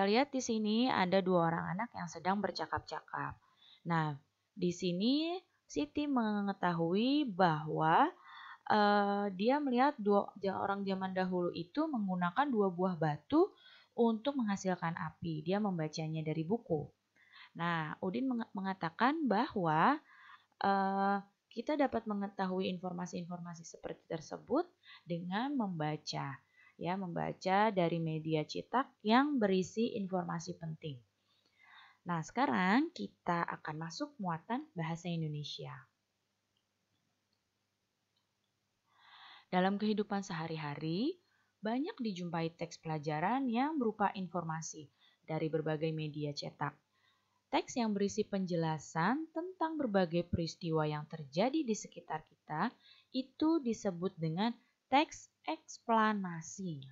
kita lihat di sini ada dua orang anak yang sedang bercakap-cakap. Nah, di sini Siti mengetahui bahwa dia melihat orang zaman dahulu itu menggunakan dua buah batu untuk menghasilkan api. Dia membacanya dari buku. Nah, Udin mengatakan bahwa kita dapat mengetahui informasi-informasi seperti tersebut dengan membaca, ya, membaca dari media cetak yang berisi informasi penting. Nah, sekarang kita akan masuk muatan bahasa Indonesia. Dalam kehidupan sehari-hari, banyak dijumpai teks pelajaran yang berupa informasi dari berbagai media cetak. Teks yang berisi penjelasan tentang berbagai peristiwa yang terjadi di sekitar kita itu disebut dengan teks eksplanasi.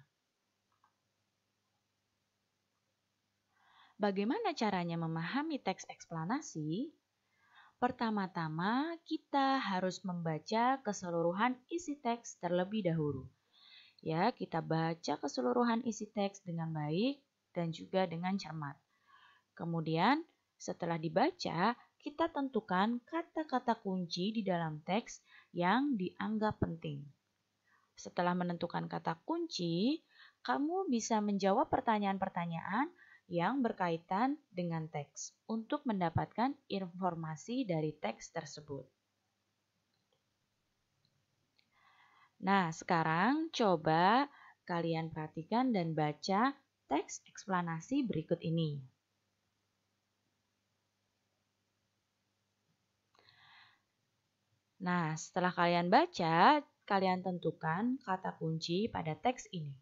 Bagaimana caranya memahami teks eksplanasi? Pertama-tama, kita harus membaca keseluruhan isi teks terlebih dahulu. Ya, kita baca keseluruhan isi teks dengan baik dan juga dengan cermat. Kemudian, setelah dibaca, kita tentukan kata-kata kunci di dalam teks yang dianggap penting. Setelah menentukan kata kunci, kamu bisa menjawab pertanyaan-pertanyaan yang berkaitan dengan teks untuk mendapatkan informasi dari teks tersebut. Nah, sekarang coba kalian perhatikan dan baca teks eksplanasi berikut ini. Nah, setelah kalian baca, kalian tentukan kata kunci pada teks ini.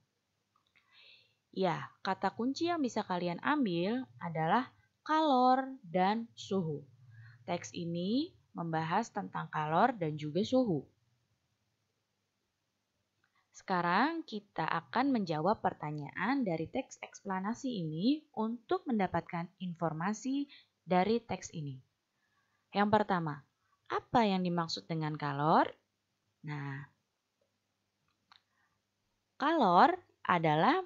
Ya, kata kunci yang bisa kalian ambil adalah kalor dan suhu. Teks ini membahas tentang kalor dan juga suhu. Sekarang kita akan menjawab pertanyaan dari teks eksplanasi ini untuk mendapatkan informasi dari teks ini. Yang pertama, apa yang dimaksud dengan kalor? Nah, kalor adalah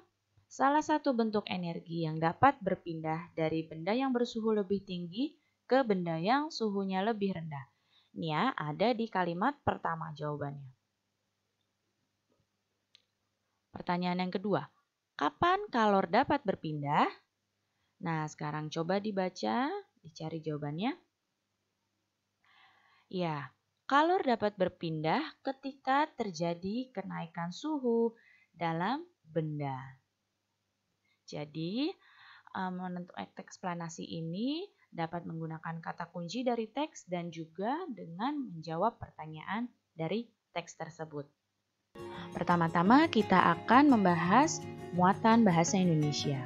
salah satu bentuk energi yang dapat berpindah dari benda yang bersuhu lebih tinggi ke benda yang suhunya lebih rendah. Ini ya, ada di kalimat pertama jawabannya. Pertanyaan yang kedua, kapan kalor dapat berpindah? Nah, sekarang coba dibaca, dicari jawabannya. Ya, kalor dapat berpindah ketika terjadi kenaikan suhu dalam benda. Jadi, menentukan eksplanasi ini dapat menggunakan kata kunci dari teks dan juga dengan menjawab pertanyaan dari teks tersebut. Pertama-tama kita akan membahas muatan bahasa Indonesia,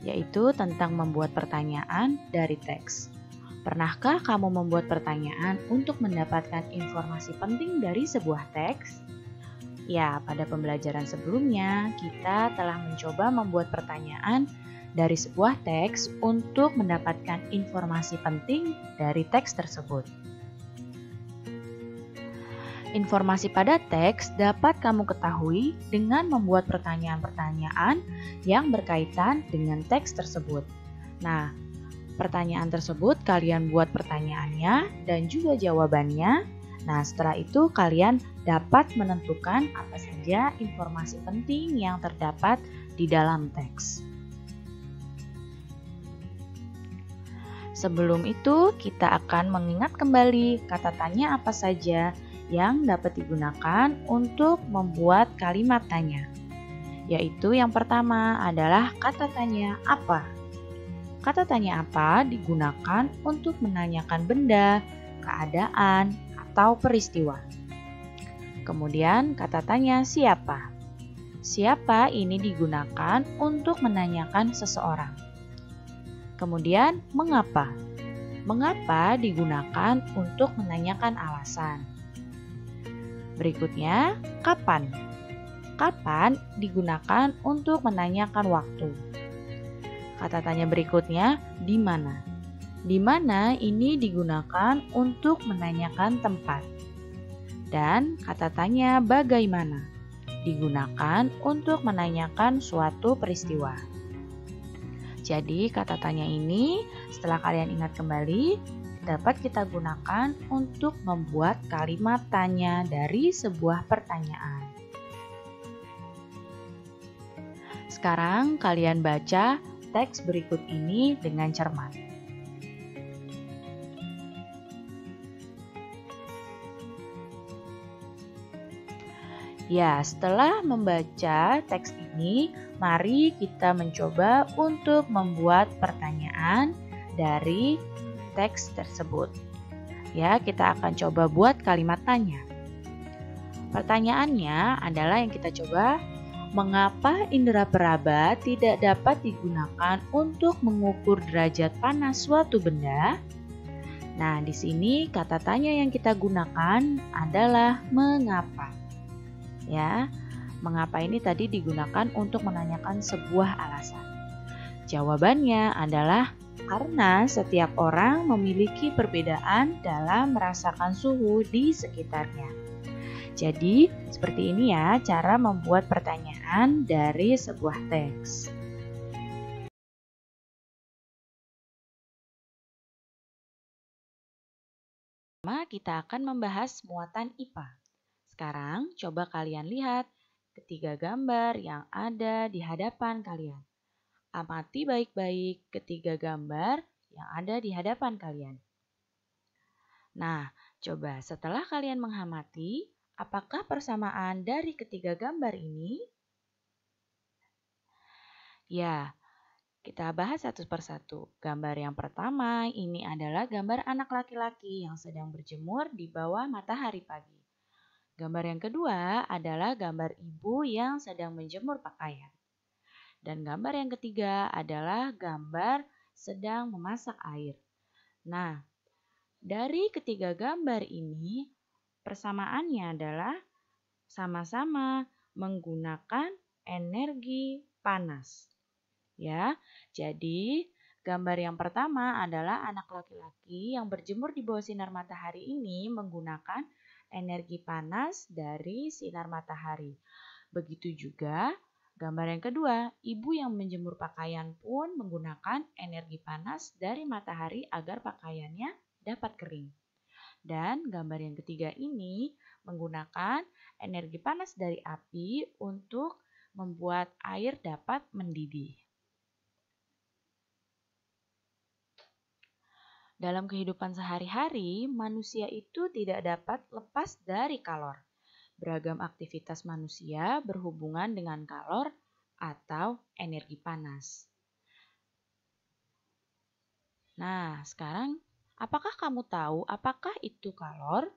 yaitu tentang membuat pertanyaan dari teks. Pernahkah kamu membuat pertanyaan untuk mendapatkan informasi penting dari sebuah teks? Ya, pada pembelajaran sebelumnya kita telah mencoba membuat pertanyaan dari sebuah teks untuk mendapatkan informasi penting dari teks tersebut. Informasi pada teks dapat kamu ketahui dengan membuat pertanyaan-pertanyaan yang berkaitan dengan teks tersebut. Nah, pertanyaan tersebut kalian buat pertanyaannya dan juga jawabannya. Nah, setelah itu kalian dapat menentukan apa saja informasi penting yang terdapat di dalam teks. Sebelum itu, kita akan mengingat kembali kata tanya apa saja yang dapat digunakan untuk membuat kalimat tanya. Yaitu yang pertama adalah kata tanya apa. Kata tanya apa digunakan untuk menanyakan benda, keadaan, atau peristiwa. Kemudian kata tanya siapa. Siapa ini digunakan untuk menanyakan seseorang. Kemudian mengapa. Mengapa digunakan untuk menanyakan alasan. Berikutnya, kapan. Kapan digunakan untuk menanyakan waktu. Kata tanya berikutnya, di mana. Di mana ini digunakan untuk menanyakan tempat. Dan kata tanya bagaimana. Digunakan untuk menanyakan suatu peristiwa. Jadi kata tanya ini setelah kalian ingat kembali dapat kita gunakan untuk membuat kalimat tanya dari sebuah pertanyaan. Sekarang kalian baca teks berikut ini dengan cermat. Ya, setelah membaca teks ini, mari kita mencoba untuk membuat pertanyaan dari teks tersebut. Ya, kita akan coba buat kalimat tanya. Pertanyaannya adalah yang kita coba, mengapa indera peraba tidak dapat digunakan untuk mengukur derajat panas suatu benda? Nah, di sini kata tanya yang kita gunakan adalah mengapa. Ya, mengapa ini tadi digunakan untuk menanyakan sebuah alasan. Jawabannya adalah karena setiap orang memiliki perbedaan dalam merasakan suhu di sekitarnya. Jadi, seperti ini ya cara membuat pertanyaan dari sebuah teks. Pertama, kita akan membahas muatan IPA. Sekarang, coba kalian lihat ketiga gambar yang ada di hadapan kalian. Amati baik-baik ketiga gambar yang ada di hadapan kalian. Nah, coba setelah kalian mengamati, apakah persamaan dari ketiga gambar ini? Ya, kita bahas satu persatu. Gambar yang pertama ini adalah gambar anak laki-laki yang sedang berjemur di bawah matahari pagi. Gambar yang kedua adalah gambar ibu yang sedang menjemur pakaian. Dan gambar yang ketiga adalah gambar sedang memasak air. Nah, dari ketiga gambar ini, persamaannya adalah sama-sama menggunakan energi panas. Ya, jadi gambar yang pertama adalah anak laki-laki yang berjemur di bawah sinar matahari ini menggunakan energi panas dari sinar matahari. Begitu juga gambar yang kedua, ibu yang menjemur pakaian pun menggunakan energi panas dari matahari agar pakaiannya dapat kering. Dan gambar yang ketiga ini menggunakan energi panas dari api untuk membuat air dapat mendidih. Dalam kehidupan sehari-hari, manusia itu tidak dapat lepas dari kalor. Beragam aktivitas manusia berhubungan dengan kalor atau energi panas. Nah, sekarang apakah kamu tahu apakah itu kalor?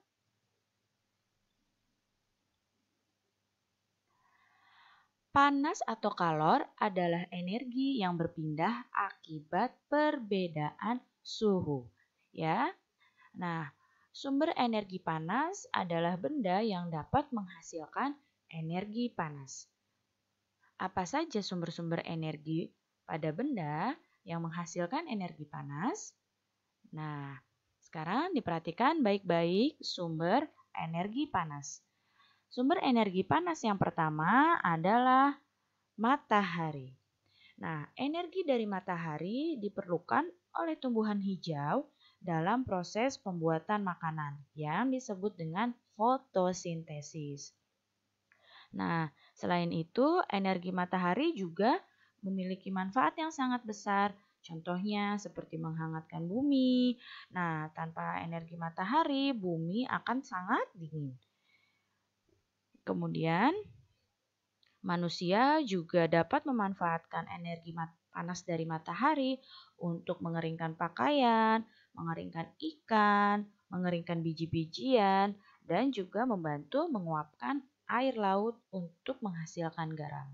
Panas atau kalor adalah energi yang berpindah akibat perbedaan suhu, ya. Nah, sumber energi panas adalah benda yang dapat menghasilkan energi panas. Apa saja sumber-sumber energi pada benda yang menghasilkan energi panas? Nah, sekarang diperhatikan baik-baik sumber energi panas. Sumber energi panas yang pertama adalah matahari. Nah, energi dari matahari diperlukan oleh tumbuhan hijau dalam proses pembuatan makanan yang disebut dengan fotosintesis. Nah, selain itu, energi matahari juga memiliki manfaat yang sangat besar. Contohnya seperti menghangatkan bumi. Nah, tanpa energi matahari, bumi akan sangat dingin. Kemudian, manusia juga dapat memanfaatkan energi panas dari matahari untuk mengeringkan pakaian, mengeringkan ikan, mengeringkan biji-bijian, dan juga membantu menguapkan air laut untuk menghasilkan garam.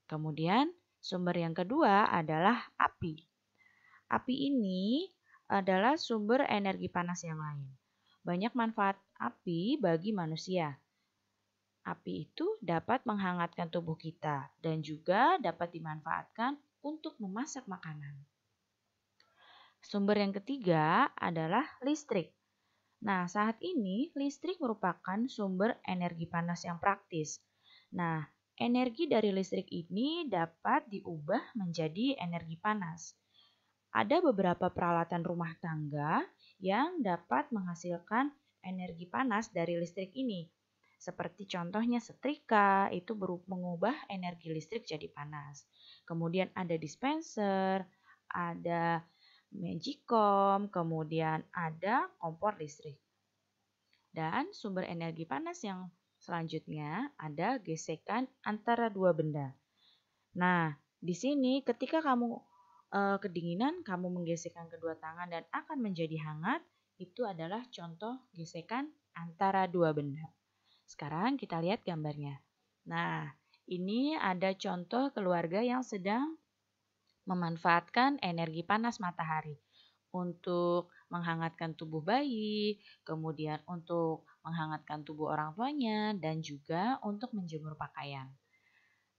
Kemudian, sumber yang kedua adalah api. Api ini adalah sumber energi panas yang lain. Banyak manfaat api bagi manusia. Api itu dapat menghangatkan tubuh kita dan juga dapat dimanfaatkan untuk memasak makanan. Sumber yang ketiga adalah listrik. Nah, saat ini listrik merupakan sumber energi panas yang praktis. Nah, energi dari listrik ini dapat diubah menjadi energi panas. Ada beberapa peralatan rumah tangga yang dapat menghasilkan energi panas dari listrik ini. Seperti contohnya setrika, itu mengubah energi listrik jadi panas. Kemudian ada dispenser, ada magicom, kemudian ada kompor listrik. Dan sumber energi panas yang selanjutnya ada gesekan antara dua benda. Nah, di sini ketika kamu kedinginan, kamu menggesekkan kedua tangan dan akan menjadi hangat, itu adalah contoh gesekan antara dua benda. Sekarang kita lihat gambarnya. Nah, ini ada contoh keluarga yang sedang memanfaatkan energi panas matahari untuk menghangatkan tubuh bayi, kemudian untuk menghangatkan tubuh orang tuanya, dan juga untuk menjemur pakaian.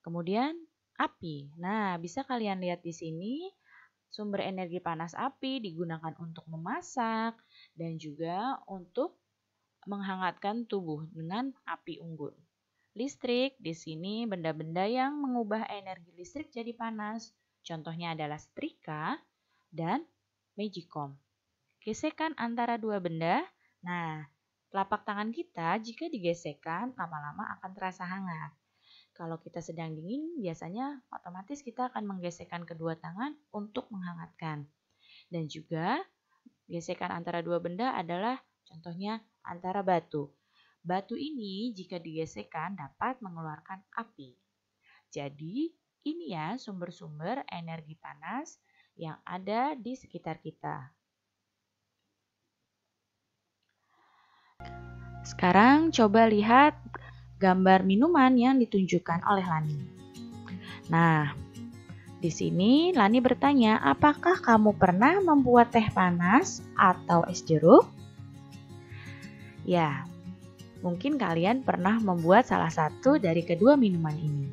Kemudian api. Nah, bisa kalian lihat di sini sumber energi panas api digunakan untuk memasak dan juga untuk menghangatkan tubuh dengan api unggun. Listrik di sini benda-benda yang mengubah energi listrik jadi panas. Contohnya adalah setrika dan magicom. Gesekan antara dua benda. Nah, telapak tangan kita jika digesekkan lama-lama akan terasa hangat. Kalau kita sedang dingin, biasanya otomatis kita akan menggesekkan kedua tangan untuk menghangatkan. Dan juga gesekan antara dua benda adalah contohnya antara batu. Batu ini jika digesekkan dapat mengeluarkan api. Jadi ini ya sumber-sumber energi panas yang ada di sekitar kita. Sekarang coba lihat gambar minuman yang ditunjukkan oleh Lani. Nah, di sini Lani bertanya, apakah kamu pernah membuat teh panas atau es jeruk? Ya, mungkin kalian pernah membuat salah satu dari kedua minuman ini.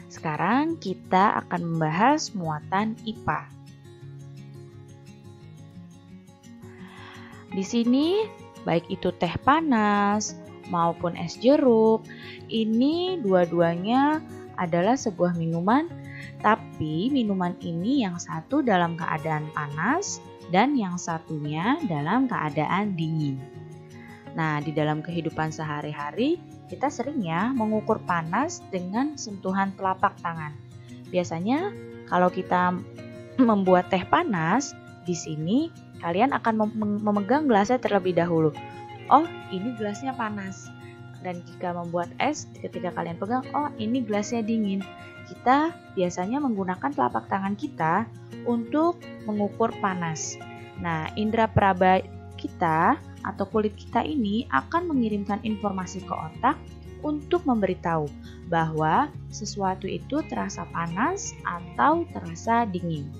Sekarang kita akan membahas muatan IPA. Di sini, baik itu teh panas maupun es jeruk, ini dua-duanya adalah sebuah minuman, tapi minuman ini yang satu dalam keadaan panas dan yang satunya dalam keadaan dingin. Nah, di dalam kehidupan sehari-hari, kita sering ya mengukur panas dengan sentuhan telapak tangan. Biasanya kalau kita membuat teh panas, di sini kalian akan memegang gelasnya terlebih dahulu. Oh, ini gelasnya panas. Dan jika membuat es, ketika kalian pegang, oh ini gelasnya dingin. Kita biasanya menggunakan telapak tangan kita untuk mengukur panas. Nah, indera peraba kita atau kulit kita ini akan mengirimkan informasi ke otak untuk memberitahu bahwa sesuatu itu terasa panas atau terasa dingin.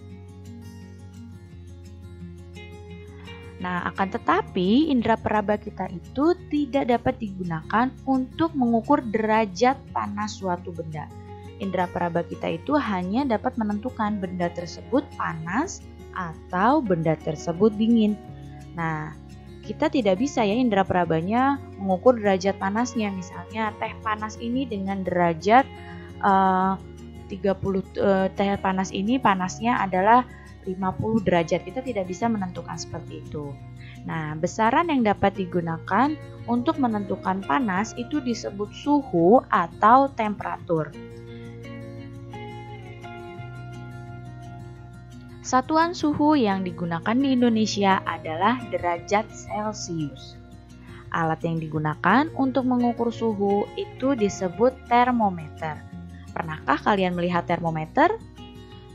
Nah, akan tetapi indera peraba kita itu tidak dapat digunakan untuk mengukur derajat panas suatu benda. Indera peraba kita itu hanya dapat menentukan benda tersebut panas atau benda tersebut dingin. Nah, kita tidak bisa ya indera perabanya mengukur derajat panasnya. Misalnya teh panas ini dengan derajat 30 teh panas ini panasnya adalah 50 derajat. Kita tidak bisa menentukan seperti itu. Nah, besaran yang dapat digunakan untuk menentukan panas itu disebut suhu atau temperatur. Satuan suhu yang digunakan di Indonesia adalah derajat Celcius. Alat yang digunakan untuk mengukur suhu itu disebut termometer. Pernahkah kalian melihat termometer?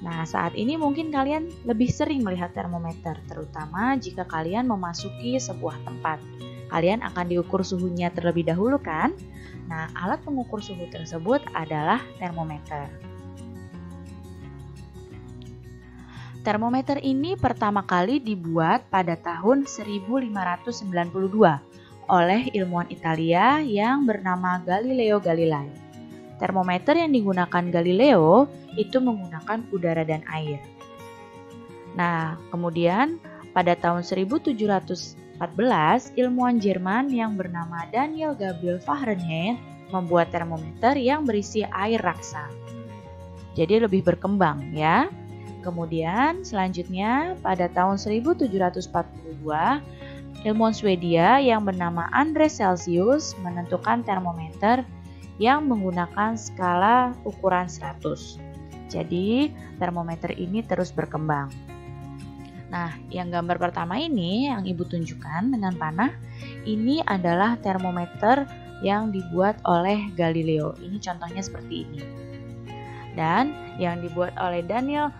Nah, saat ini mungkin kalian lebih sering melihat termometer, terutama jika kalian memasuki sebuah tempat. Kalian akan diukur suhunya terlebih dahulu kan? Nah, alat pengukur suhu tersebut adalah termometer. Termometer ini pertama kali dibuat pada tahun 1592 oleh ilmuwan Italia yang bernama Galileo Galilei. Termometer yang digunakan Galileo itu menggunakan udara dan air. Nah, kemudian pada tahun 1700 14, ilmuwan Jerman yang bernama Daniel Gabriel Fahrenheit membuat termometer yang berisi air raksa. Jadi lebih berkembang ya. Kemudian selanjutnya pada tahun 1742, ilmuwan Swedia yang bernama Andreas Celsius menentukan termometer yang menggunakan skala ukuran 100. Jadi termometer ini terus berkembang. Nah, yang gambar pertama ini yang Ibu tunjukkan dengan panah, ini adalah termometer yang dibuat oleh Galileo. Ini contohnya seperti ini. Dan yang dibuat oleh Daniel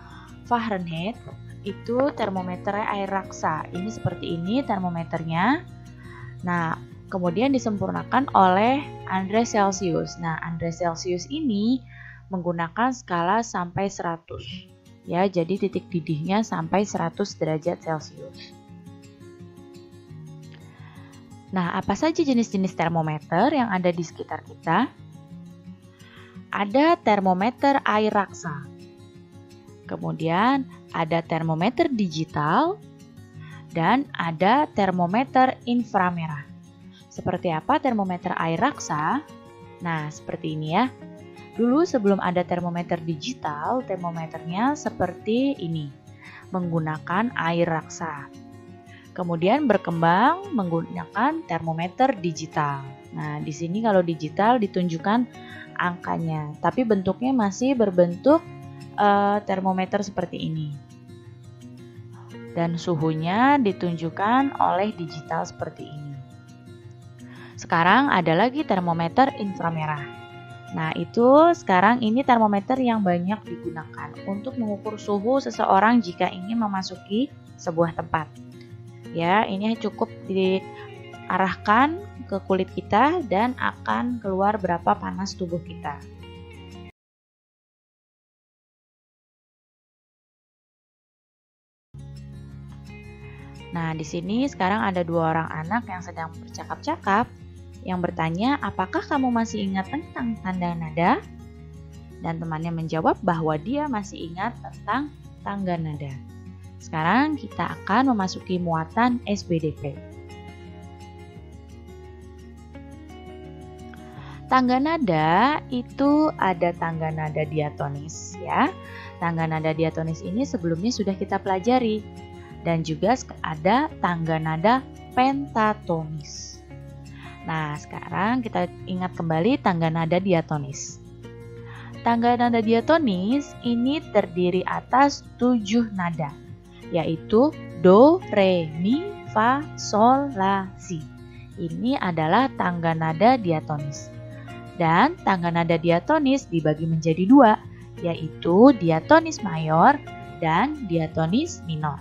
Fahrenheit itu termometer air raksa. Ini seperti ini termometernya. Nah, kemudian disempurnakan oleh Andreas Celsius. Nah, Andreas Celsius ini menggunakan skala sampai 100. Ya, jadi titik didihnya sampai 100 derajat Celcius. Nah, apa saja jenis-jenis termometer yang ada di sekitar kita? Ada termometer air raksa. Kemudian ada termometer digital dan ada termometer inframerah. Seperti apa termometer air raksa? Nah, seperti ini ya. Dulu sebelum ada termometer digital, termometernya seperti ini, menggunakan air raksa. Kemudian berkembang menggunakan termometer digital. Nah, di sini kalau digital ditunjukkan angkanya, tapi bentuknya masih berbentuk termometer seperti ini. Dan suhunya ditunjukkan oleh digital seperti ini. Sekarang ada lagi termometer inframerah. Nah, itu sekarang ini termometer yang banyak digunakan untuk mengukur suhu seseorang jika ingin memasuki sebuah tempat. Ya, ini cukup diarahkan ke kulit kita dan akan keluar berapa panas tubuh kita. Nah, di sini sekarang ada dua orang anak yang sedang bercakap-cakap yang bertanya, apakah kamu masih ingat tentang tanda nada? Dan temannya menjawab bahwa dia masih ingat tentang tangga nada. Sekarang kita akan memasuki muatan SBDP. Tangga nada itu ada tangga nada diatonis ya. Tangga nada diatonis ini sebelumnya sudah kita pelajari. Dan juga ada tangga nada pentatonis. Nah, sekarang kita ingat kembali tangga nada diatonis. Tangga nada diatonis ini terdiri atas 7 nada, yaitu Do, Re, Mi, Fa, Sol, La, Si. Ini adalah tangga nada diatonis. Dan tangga nada diatonis dibagi menjadi 2, yaitu diatonis mayor dan diatonis minor.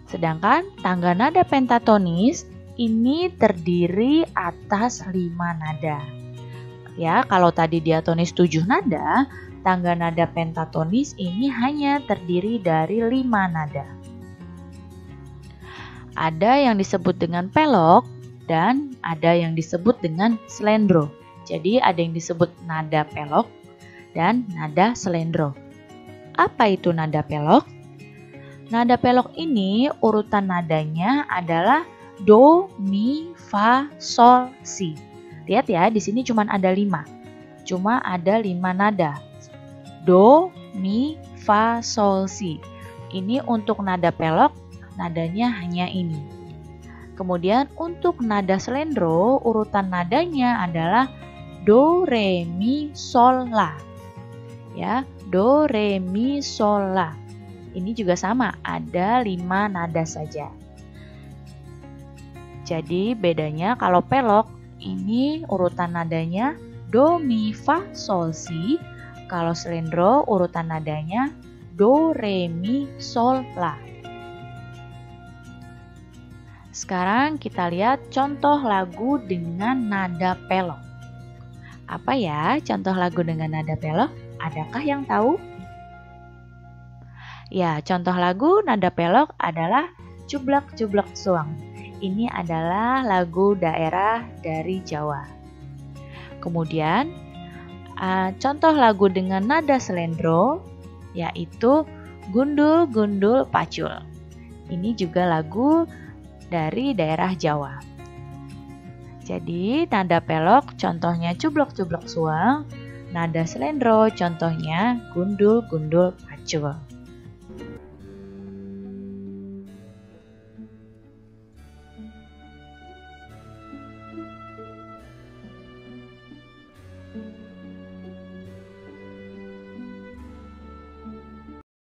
Sedangkan tangga nada pentatonis ini terdiri atas 5 nada. Ya, kalau tadi diatonis 7 nada, tangga nada pentatonis ini hanya terdiri dari 5 nada. Ada yang disebut dengan pelok dan ada yang disebut dengan slendro. Jadi ada yang disebut nada pelok dan nada slendro. Apa itu nada pelok? Nada pelok ini urutan nadanya adalah Do, Mi, Fa, Sol, Si. Lihat ya, di sini cuma ada 5. Cuma ada 5 nada. Do, Mi, Fa, Sol, Si. Ini untuk nada pelok, nadanya hanya ini. Kemudian untuk nada slendro, urutan nadanya adalah Do, Re, Mi, Sol, La. Ya, Do, Re, Mi, Sol, La. Ini juga sama, ada 5 nada saja. Jadi bedanya kalau pelok ini urutan nadanya Do, Mi, Fa, Sol, Si. Kalau slendro urutan nadanya Do, Re, Mi, Sol, La. Sekarang kita lihat contoh lagu dengan nada pelok. Apa ya contoh lagu dengan nada pelok? Adakah yang tahu? Ya, contoh lagu nada pelok adalah Cublak Cublak Suang. Ini adalah lagu daerah dari Jawa. Kemudian, contoh lagu dengan nada slendro yaitu Gundul Gundul Pacul. Ini juga lagu dari daerah Jawa. Jadi nada pelok contohnya cublok-cublok suang, nada selendro contohnya gundul-gundul pacul.